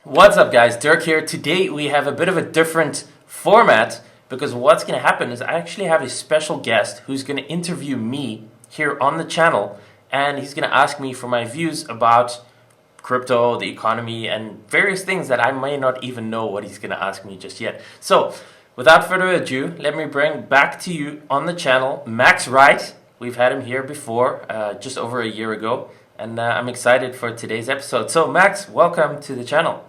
What's up, guys? Dirk here. Today we have a bit of a different format because what's going to happen is I actually have a special guest who's going to interview me here on the channel, and he's going to ask me for my views about crypto, the economy, and various things that I may not even know what he's going to ask me just yet. So, without further ado, let me bring back to you on the channel Max Wright. We've had him here before, just over a year ago, and I'm excited for today's episode. So, Max, welcome to the channel.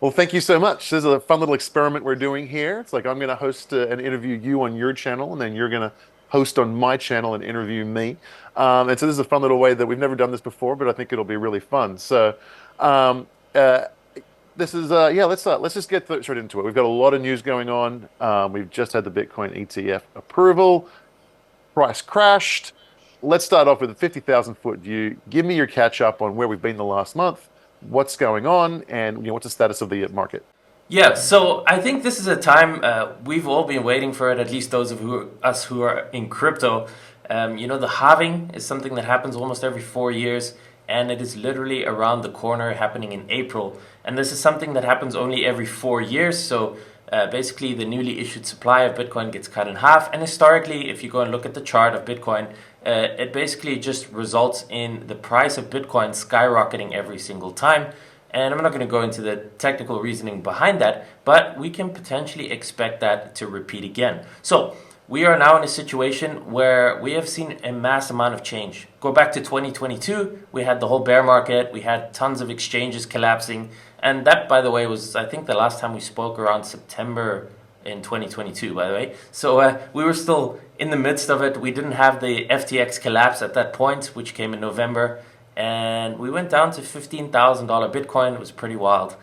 Well, thank you so much. This is a fun little experiment we're doing here. It's like I'm going to host and interview you on your channel, and then you're going to host on my channel and interview me. And so this is a fun little way that we've never done this before, but I think it'll be really fun. So um, uh, this is yeah. Let's just get straight into it. We've got a lot of news going on. We've just had the Bitcoin ETF approval. Price crashed. Let's start off with a 50,000 foot view. Give me your catch up on where we've been the last month, what's going on, and what's the status of the market. Yeah, so I think this is a time we've all been waiting for it, at least those of us who are in crypto. The halving is something that happens almost every 4 years, and it is literally around the corner, happening in April. And this is something that happens only every 4 years, so basically the newly issued supply of Bitcoin gets cut in half. And historically, if you go and look at the chart of Bitcoin, it basically just results in the price of Bitcoin skyrocketing every single time. And I'm not going to go into the technical reasoning behind that, but we can potentially expect that to repeat again. So we are now in a situation where we have seen a mass amount of change. Go back to 2022, we had the whole bear market, we had tons of exchanges collapsing, and that, by the way, was, I think, the last time we spoke around September in 2022, by the way. So we were still in the midst of it. We didn't have the FTX collapse at that point, which came in November, and we went down to $15,000 Bitcoin. It was pretty wild.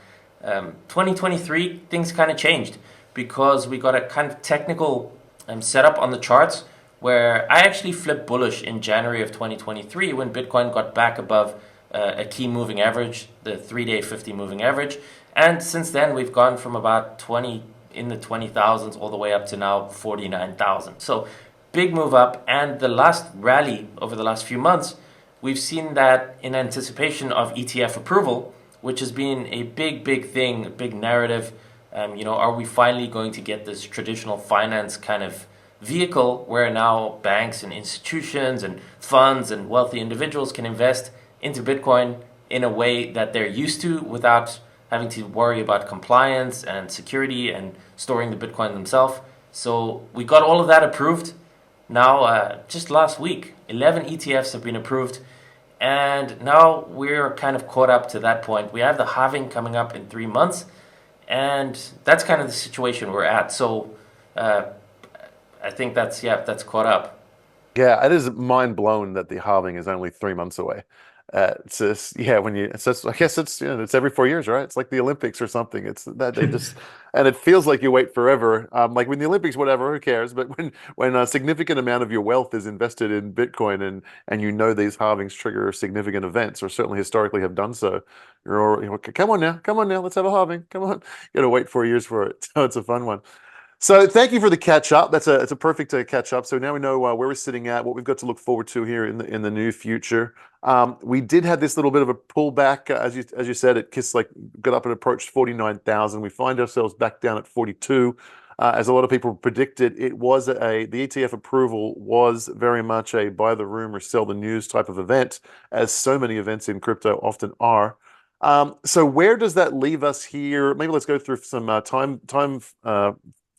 2023, things kind of changed because we got a kind of technical setup on the charts where I actually flipped bullish in January of 2023 when Bitcoin got back above a key moving average, the 3-day 50 moving average. And since then, we've gone from about 20 in the 20,000s all the way up to now 49,000. So big move up. And the last rally over the last few months, we've seen that in anticipation of ETF approval, which has been a big thing, a big narrative. Are we finally going to get this traditional finance kind of vehicle where now banks and institutions and funds and wealthy individuals can invest into Bitcoin in a way that they're used to without having to worry about compliance and security and storing the Bitcoin themselves? So we got all of that approved. Now, just last week, 11 ETFs have been approved, and now we're kind of caught up to that point. We have the halving coming up in 3 months, and that's kind of the situation we're at. So I think that's caught up. Yeah, it is mind blown that the halving is only 3 months away. It's just, yeah, it's just, I guess it's every 4 years, right? It's like the Olympics or something. It's that they just, and it feels like you wait forever. Like when the Olympics, whatever, who cares? But when a significant amount of your wealth is invested in Bitcoin, and these halvings trigger significant events, or certainly historically have done so, okay, come on now, let's have a halving. Come on, you got to wait 4 years for it. So it's a fun one. So thank you for the catch up. It's a perfect catch up. So now we know where we're sitting at, what we've got to look forward to here in the near future. We did have this little bit of a pullback, as you said. It kissed, like, got up and approached 49,000. We find ourselves back down at 42. As a lot of people predicted, the ETF approval was very much a buy the rumor, sell the news type of event, as so many events in crypto often are. So where does that leave us here? Maybe let's go through some time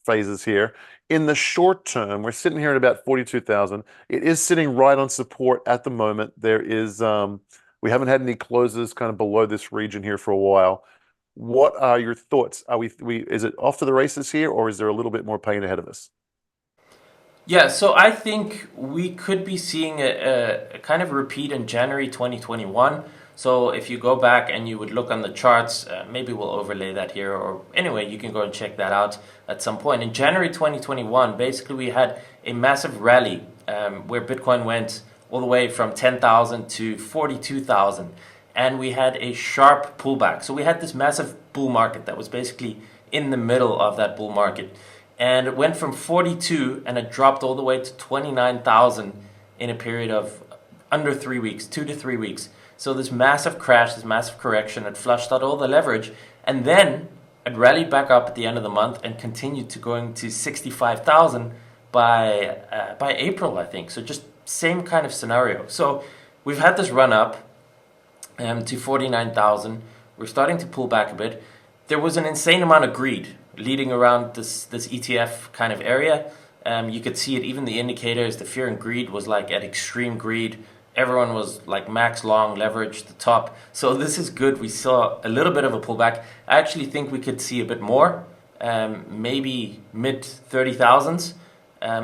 phases here. In the short term, we're sitting here at about 42,000. It is sitting right on support at the moment. We haven't had any closes kind of below this region here for a while. What are your thoughts? Is it off to the races here, or is there a little bit more pain ahead of us? Yeah, so I think we could be seeing a kind of repeat in January 2021. So if you go back and you would look on the charts, maybe we'll overlay that here, or anyway, you can go and check that out at some point. In January 2021, basically we had a massive rally where Bitcoin went all the way from 10,000 to 42,000, and we had a sharp pullback. So we had this massive bull market that was basically in the middle of that bull market. And it went from 42 and it dropped all the way to 29,000 in a period of under 3 weeks, 2 to 3 weeks. So this massive crash, this massive correction, it flushed out all the leverage, And then it rallied back up at the end of the month and continued to going to 65,000 by April, I think. So just same kind of scenario. So we've had this run up to 49,000. We're starting to pull back a bit. There was an insane amount of greed leading around this ETF kind of area. You could see it, even the indicators, the fear and greed was like at extreme greed. Everyone was like max long leverage the top. So this is good. We saw a little bit of a pullback. I actually think we could see a bit more, maybe mid 30,000s,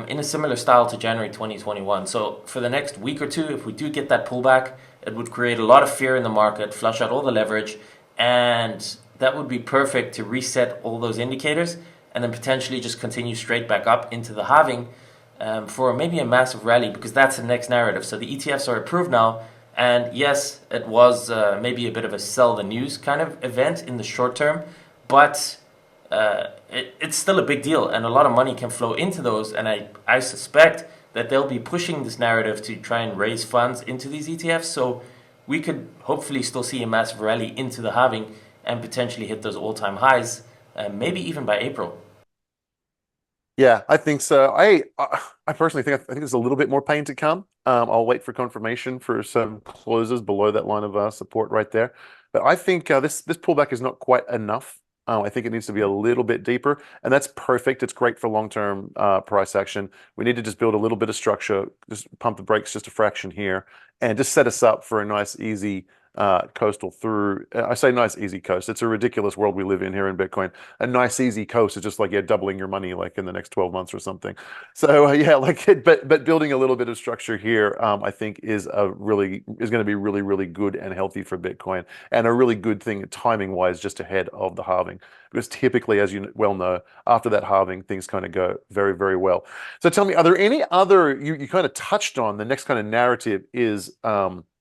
in a similar style to January 2021. So for the next week or two, if we do get that pullback, it would create a lot of fear in the market, flush out all the leverage, and that would be perfect to reset all those indicators and then potentially just continue straight back up into the halving for maybe a massive rally, because that's the next narrative. So the ETFs are approved now, and yes, it was maybe a bit of a sell the news kind of event in the short term, but it's still a big deal, and a lot of money can flow into those, and I suspect that they'll be pushing this narrative to try and raise funds into these ETFs, so we could hopefully still see a massive rally into the halving and potentially hit those all-time highs, maybe even by April. Yeah, I think so. I personally think there's a little bit more pain to come. I'll wait for confirmation for some closes below that line of support right there. But I think this pullback is not quite enough. I think it needs to be a little bit deeper, and that's perfect. It's great for long-term price action. We need to just build a little bit of structure, just pump the brakes just a fraction here, and just set us up for a nice, easy coastal through. I say nice, easy coast. It's a ridiculous world we live in here in Bitcoin. A nice, easy coast is just like doubling your money like in the next 12 months or something. So yeah, but building a little bit of structure here, I think is going to be really, really good and healthy for Bitcoin, and a really good thing timing wise just ahead of the halving, because typically, as you well know, after that halving, things kind of go very, very well. So tell me, are there any other, you kind of touched on the next kind of narrative is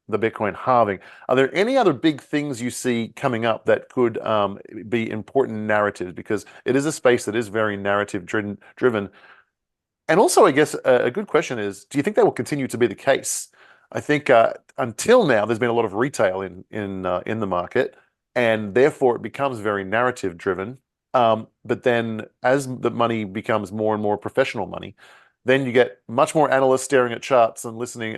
the Bitcoin halving. Are there any other big things you see coming up that could be important narratives? Because it is a space that is very narrative driven. And also, I guess a good question is, do you think that will continue to be the case? I think until now, there's been a lot of retail in the market, and therefore it becomes very narrative driven. But then as the money becomes more and more professional money, then you get much more analysts staring at charts and listening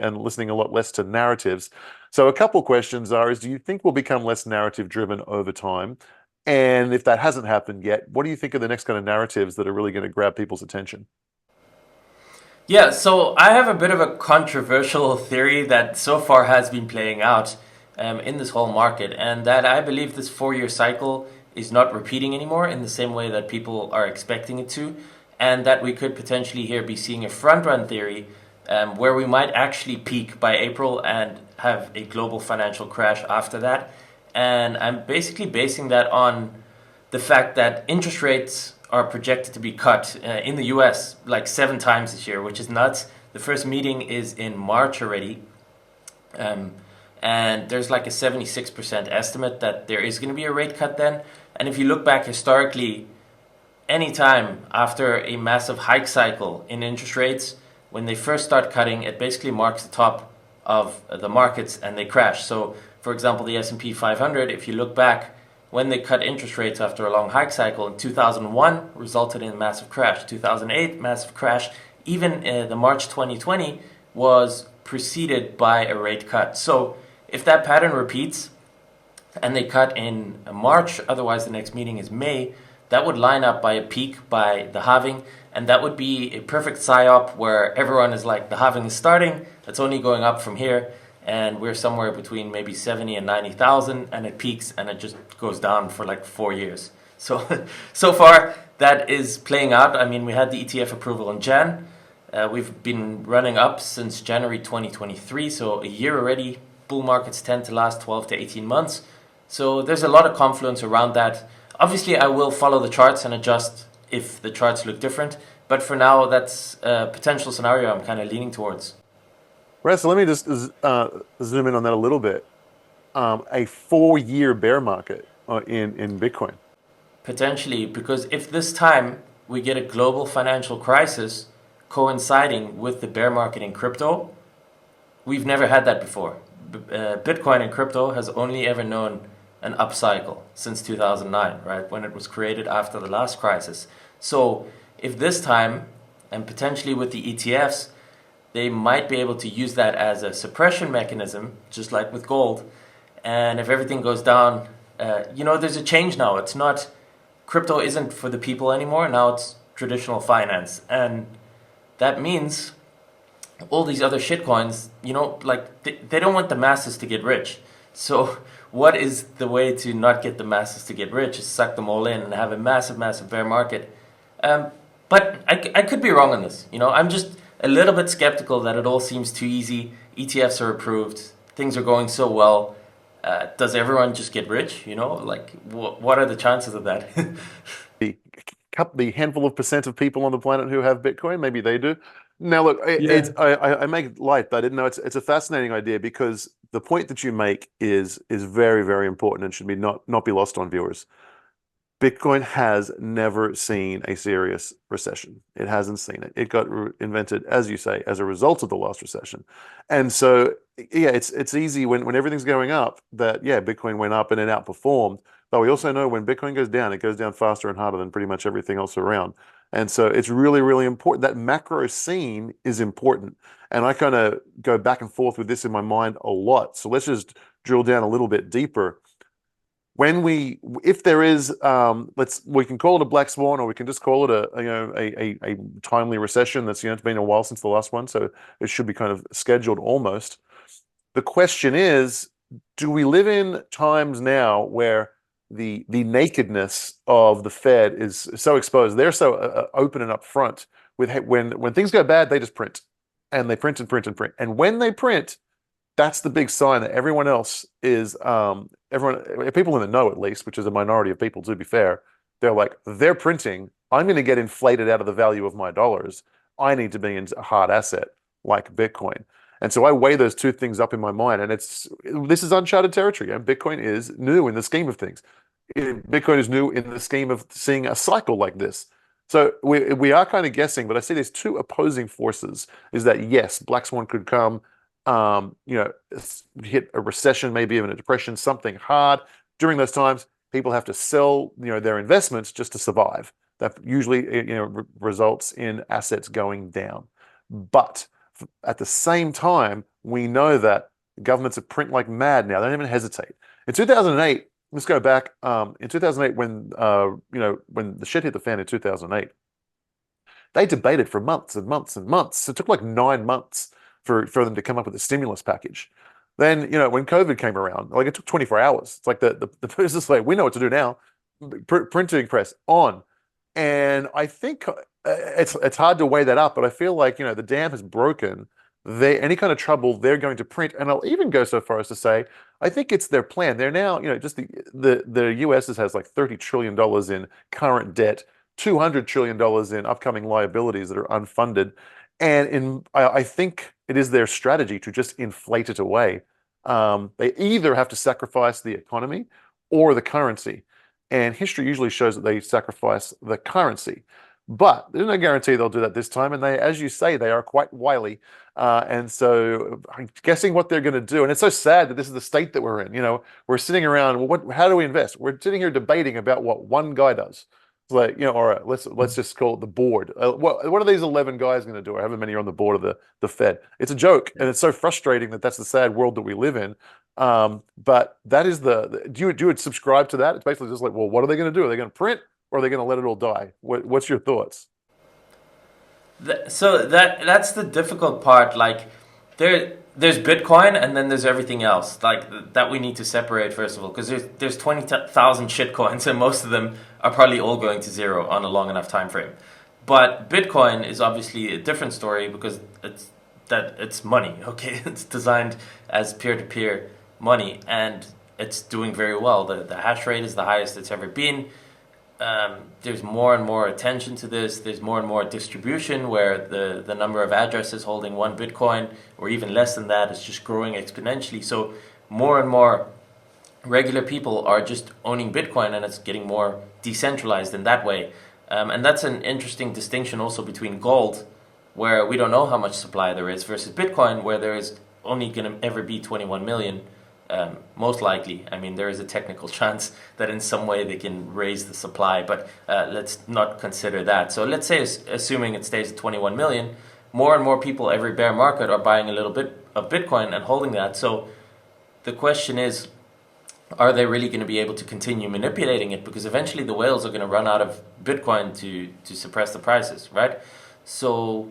a lot less to narratives. So a couple questions are, do you think we'll become less narrative driven over time? And if that hasn't happened yet, what do you think are the next kind of narratives that are really going to grab people's attention? Yeah, so I have a bit of a controversial theory that so far has been playing out in this whole market, and that I believe this 4-year cycle is not repeating anymore in the same way that people are expecting it to, and that we could potentially here be seeing a front-run theory where we might actually peak by April and have a global financial crash after that. And I'm basically basing that on the fact that interest rates are projected to be cut in the US like 7 times this year, which is nuts. The first meeting is in March already. And there's like a 76% estimate that there is going to be a rate cut then. And if you look back historically, anytime after a massive hike cycle in interest rates, when they first start cutting, it basically marks the top of the markets and they crash. So, for example, the S&P 500, if you look back, when they cut interest rates after a long hike cycle in 2001, resulted in a massive crash. 2008, massive crash. Even the March 2020 was preceded by a rate cut. So if that pattern repeats and they cut in March, otherwise the next meeting is May, that would line up by a peak by the halving, and that would be a perfect psyop where everyone is like, the halving is starting, it's only going up from here, and we're somewhere between maybe 70 and 90,000, and it peaks and it just goes down for like 4 years. So, so far that is playing out. I mean, we had the ETF approval in Jan. We've been running up since January 2023, so a year already. Bull markets tend to last 12 to 18 months. So there's a lot of confluence around that. Obviously, I will follow the charts and adjust if the charts look different. But for now, that's a potential scenario I'm kind of leaning towards. Right, so let me just zoom in on that a little bit. A 4-year bear market in Bitcoin. Potentially, because if this time we get a global financial crisis coinciding with the bear market in crypto, we've never had that before. Bitcoin and crypto has only ever known an upcycle since 2009, right? When it was created after the last crisis. So if this time, and potentially with the ETFs, they might be able to use that as a suppression mechanism, just like with gold. And if everything goes down, there's a change now. It's not, crypto isn't for the people anymore. Now it's traditional finance. And that means all these other shitcoins, they don't want the masses to get rich. So what is the way to not get the masses to get rich? Is suck them all in and have a massive, massive bear market. But I could be wrong on this. I'm just a little bit skeptical that it all seems too easy. ETFs are approved. Things are going so well. Does everyone just get rich? What are the chances of that? The handful of percent of people on the planet who have Bitcoin, maybe they do. Now, look, I make light, but I didn't know it's a fascinating idea, because the point that you make is very, very important and should be not be lost on viewers. Bitcoin has never seen a serious recession. It hasn't seen it. It got invented, as you say, as a result of the last recession. And so, yeah, it's easy when everything's going up that, yeah, Bitcoin went up and it outperformed. But we also know when Bitcoin goes down, it goes down faster and harder than pretty much everything else around. And so it's really, really important. That macro scene is important. And I kind of go back and forth with this in my mind a lot. So let's just drill down a little bit deeper. If there is, we can call it a black swan, or we can just call it a timely recession that's, it's been a while since the last one, so it should be kind of scheduled almost. The question is, do we live in times now where the nakedness of the Fed is so exposed? They're so open and upfront with when things go bad, they just print, and they print and print and print, and when they print, that's the big sign that everyone else is, people in the know at least, which is a minority of people, to be fair, they're printing. I'm going to get inflated out of the value of my dollars. I need to be in a hard asset like Bitcoin. And so I weigh those two things up in my mind, and this is uncharted territory. And Bitcoin is new in the scheme of things. Bitcoin is new in the scheme of seeing a cycle like this. So we are kind of guessing, but I see there's two opposing forces. Is that, yes, black swan could come, hit a recession, maybe even a depression, something hard. During those times, people have to sell, their investments just to survive. That usually, results in assets going down. But at the same time, we know that governments are print like mad now. They don't even hesitate. In 2008, let's go back. In 2008, when the shit hit the fan in 2008, they debated for months and months and months. It took like 9 months for them to come up with a stimulus package. Then, when COVID came around, it took 24 hours. It's like the business, we know what to do now. Printing press on. And I think it's hard to weigh that up, but I feel like, the dam has broken. Any kind of trouble they're going to print, and I'll even go so far as to say, I think it's their plan. They're now, just the US has like $30 trillion in current debt, $200 trillion in upcoming liabilities that are unfunded. And I think it is their strategy to just inflate it away. They either have to sacrifice the economy or the currency. And history usually shows that they sacrifice the currency. But there's no guarantee they'll do that this time. And they, as you say, they are quite wily. And so I'm guessing what they're going to do. And it's so sad that this is the state that we're in. We're sitting around, how do we invest? We're sitting here debating about what one guy does. It's all right, let's just call it the board. What are these 11 guys going to do, or however many are on the board of the Fed? It's a joke, and it's so frustrating that's the sad world that we live in. But that is do you subscribe to that? It's basically just well, what are they going to do? Are they going to print, or are they going to let it all die? What's your thoughts? So that's the difficult part. There's Bitcoin, and then there's everything else that we need to separate first of all, because there's 20,000 shitcoins, and most of them are probably all going to zero on a long enough time frame. But Bitcoin is obviously a different story, because it's money. Okay, it's designed as peer-to-peer money, and it's doing very well. The hash rate is the highest it's ever been. There's more and more attention to this. There's more and more distribution, where the number of addresses holding one Bitcoin, or even less than that, is just growing exponentially. So more and more regular people are just owning Bitcoin, and it's getting more decentralized in that way. And that's an interesting distinction also between gold, where we don't know how much supply there is, versus Bitcoin, where there is only going to ever be 21 million most likely. I mean, there is a technical chance that in some way they can raise the supply, but let's not consider that. So let's say, assuming it stays at 21 million, more and more people every bear market are buying a little bit of Bitcoin and holding that. So the question is, are they really going to be able to continue manipulating it? Because eventually the whales are going to run out of Bitcoin to suppress the prices, right? So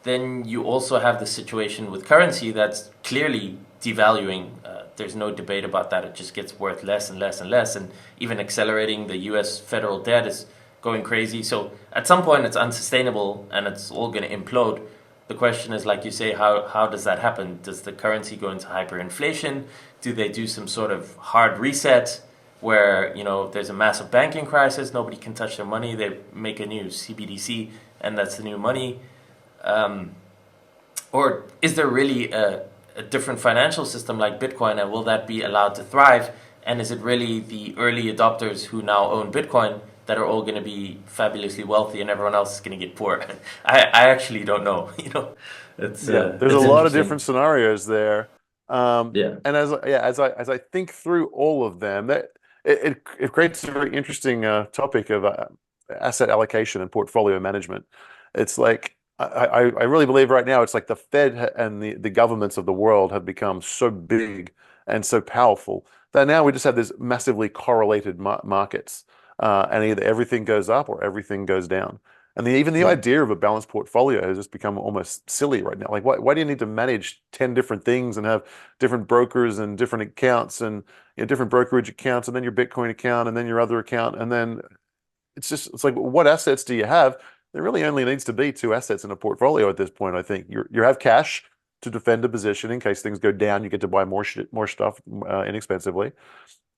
then you also have the situation with currency that's clearly devaluing. There's no debate about that. It just gets worth less and less and less. And even accelerating, the US federal debt is going crazy. So at some point it's unsustainable and it's all going to implode. The question is, like you say, how does that happen? Does the currency go into hyperinflation? Do they do some sort of hard reset where, there's a massive banking crisis, nobody can touch their money, they make a new CBDC and that's the new money? Or is there really a different financial system like Bitcoin, and will that be allowed to thrive? And is it really the early adopters who now own Bitcoin that are all going to be fabulously wealthy and everyone else is going to get poor? I actually don't know. There's a lot of different scenarios there. Yeah. And as I think through all of them, it creates a very interesting topic of asset allocation and portfolio management. It's like I really believe right now it's like the Fed and the governments of the world have become so big and so powerful that now we just have this massively correlated markets, and either everything goes up or everything goes down. And even the idea of a balanced portfolio has just become almost silly right now. Like, why do you need to manage 10 different things and have different brokers and different accounts and different brokerage accounts and then your Bitcoin account and then your other account? And then it's like, what assets do you have? There really only needs to be two assets in a portfolio at this point. I think you have cash to defend a position in case things go down. You get to buy more stuff inexpensively.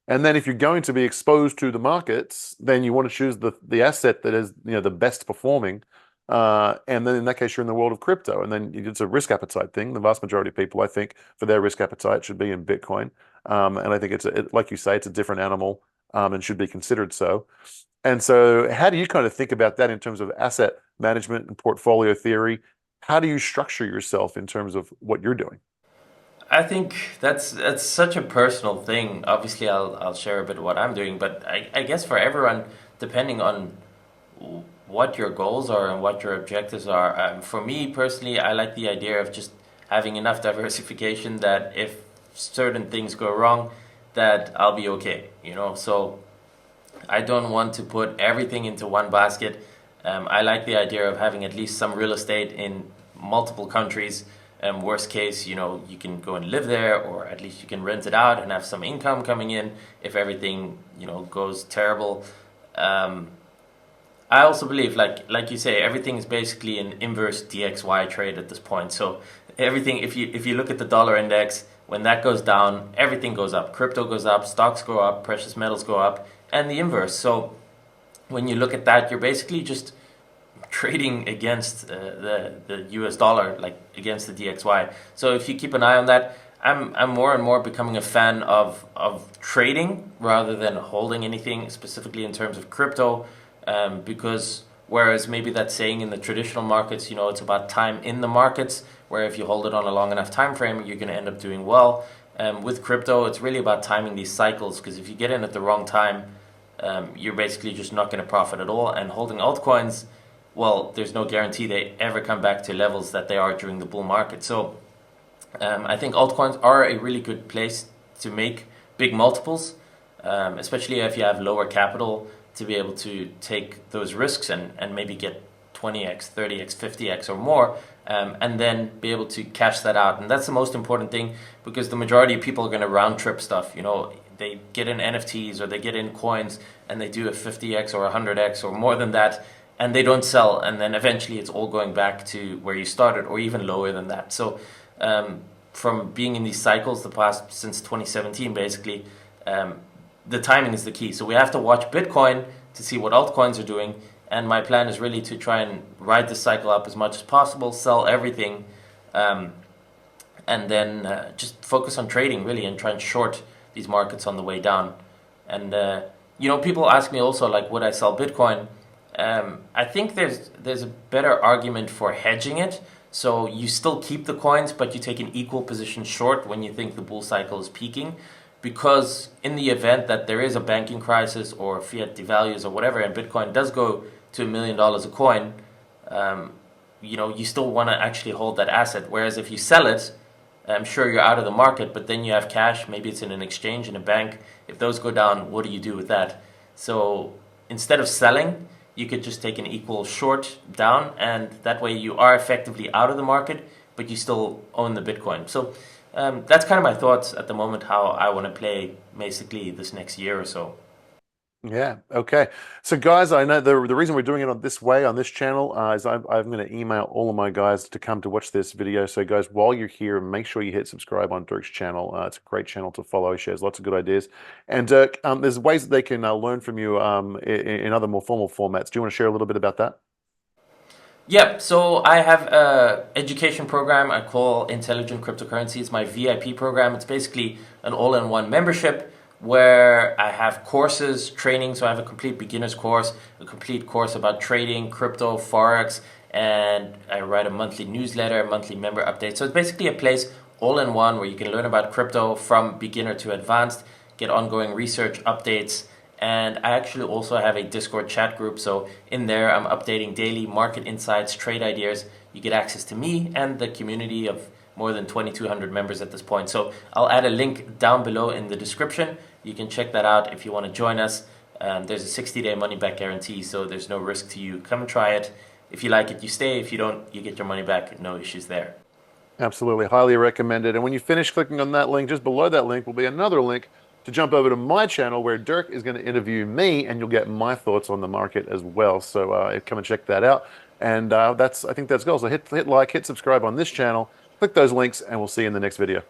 And then if you're going to be exposed to the markets, then you want to choose the asset that is the best performing. And then in that case, you're in the world of crypto. And then it's a risk appetite thing. The vast majority of people, I think, for their risk appetite should be in Bitcoin. And I think like you say, it's a different animal, and should be considered so. And so how do you kind of think about that in terms of asset management and portfolio theory? How do you structure yourself in terms of what you're doing? I think that's such a personal thing. Obviously, I'll share a bit of what I'm doing, but I guess for everyone, depending on what your goals are and what your objectives are. For me personally, I like the idea of just having enough diversification that if certain things go wrong, that I'll be okay. So I don't want to put everything into one basket. I like the idea of having at least some real estate in multiple countries. Worst case, you can go and live there, or at least you can rent it out and have some income coming in if everything, goes terrible. I also believe, like you say, everything is basically an inverse DXY trade at this point. So everything, if you look at the dollar index, when that goes down, everything goes up. Crypto goes up, stocks go up, precious metals go up, and the inverse. So when you look at that, you're basically just trading against the US dollar, like against the DXY. So if you keep an eye on that, I'm more and more becoming a fan of trading rather than holding anything specifically in terms of crypto, because whereas maybe that saying in the traditional markets, it's about time in the markets, where if you hold it on a long enough time frame, you're going to end up doing well. With crypto, it's really about timing these cycles, because if you get in at the wrong time, you're basically just not going to profit at all. And holding altcoins, well, there's no guarantee they ever come back to levels that they are during the bull market. So I think altcoins are a really good place to make big multiples, especially if you have lower capital to be able to take those risks and maybe get 20x, 30x, 50x or more, and then be able to cash that out. And that's the most important thing, because the majority of people are going to round trip stuff. They get in NFTs or they get in coins and they do a 50x or 100x or more than that, and they don't sell, and then eventually it's all going back to where you started or even lower than that. So from being in these cycles since 2017 basically, the timing is the key. So we have to watch Bitcoin to see what altcoins are doing, and my plan is really to try and ride the cycle up as much as possible, sell everything, and then just focus on trading really and try and short these markets on the way down. And people ask me also, like, would I sell Bitcoin? I think there's a better argument for hedging it. So you still keep the coins, but you take an equal position short when you think the bull cycle is peaking. Because in the event that there is a banking crisis or fiat devalues or whatever, and Bitcoin does go to $1 million a coin, um, you still want to actually hold that asset. Whereas if you sell it, I'm sure you're out of the market, but then you have cash. Maybe it's in an exchange, in a bank. If those go down, what do you do with that? So instead of selling, you could just take an equal short down, and that way you are effectively out of the market, but you still own the Bitcoin. So that's kind of my thoughts at the moment, how I want to play basically this next year or so. Yeah. Okay. So, guys, I know the reason we're doing it on this way on this channel is I'm going to email all of my guys to come to watch this video. So, guys, while you're here, make sure you hit subscribe on Dirk's channel. It's a great channel to follow. He shares lots of good ideas. And Dirk, there's ways that they can learn from you in other more formal formats. Do you want to share a little bit about that? Yep, so I have a education program I call Intelligent Cryptocurrency. It's my VIP program. It's basically an all-in-one membership where I have courses, training. So I have a complete beginner's course, a complete course about trading, crypto, forex, and I write a monthly newsletter, a monthly member update. So it's basically a place all-in-one where you can learn about crypto from beginner to advanced, get ongoing research updates, and I actually also have a Discord chat group. So in there, I'm updating daily market insights, trade ideas. You get access to me and the community of more than 2,200 members at this point. So I'll add a link down below in the description. You can check that out if you want to join us. There's a 60-day money-back guarantee, so there's no risk to you. Come and try it. If you like it, you stay. If you don't, you get your money back. No issues there. Absolutely. Highly recommended. And when you finish clicking on that link, just below that link will be another link to jump over to my channel where Dirk is going to interview me and you'll get my thoughts on the market as well. So come and check that out. And I think that's goal. So hit like, hit subscribe on this channel, click those links, and we'll see you in the next video.